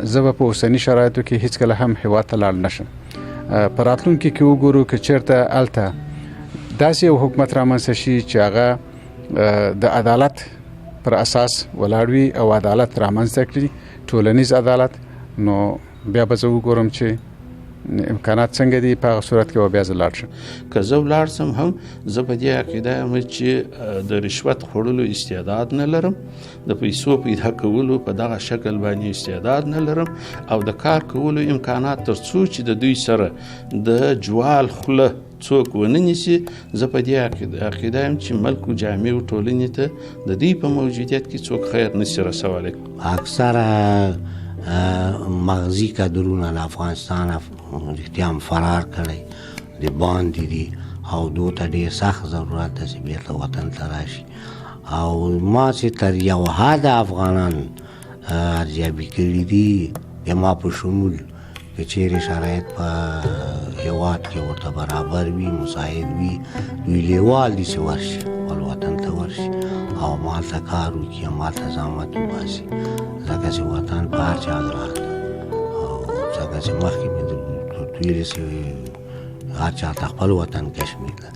زه به په اوسني شرایطو کې هیڅکله هم هیواد ته لاړ نشم. په راتلونکي کې وګورو که چیرته هلته داسې یو حکومت رامنځته شي چې هغه د عدالت پر اساس ولاړ وي او عدالت رامنځته کړي، ټولنیز عدالت، نو بیا به زه وګورم چې امکانات څنګه دي، په هغه صورت کې به بیا زه لاړ شم. که زه ولاړ سم هم زه په دې عقیده یم چې د رشوت خوړلو استعداد نه لرم، د پیسو پیدا کولو په دغه شکل باندې استعداد نه لرم، او د کار کولو امکانات تر څو چې د دوی سره د جوال خوله څوک ونه نیسي، زه په دې عقیده یم چې ملک و جامع و ټولنې ته د دوی په موجودیت کې څوک خیر نشي رسولی. اکثره مغزي کادرونه له افغانستان رښتیا هم فرار کړی د باندې دي او دو ته ډېر سخت ضرورت ده چې بیرته وطن ته راشي، او ما چې تر یو حده افغانان ارزیابي کړي دي، د ما په شمول که چیرې شرایط په هیواد کې ورته برابر وي، مساعد وي، دوی لیوال دي چې ورشي خپل وطن ته ورشي او مالته کار وکړي او مالته زحمت وباسي، ځکه چې وطن په هر چا ګران ده او ځکه چې مخکې مې ویلې چې هر چا ته خپل وطن کشمیر ده.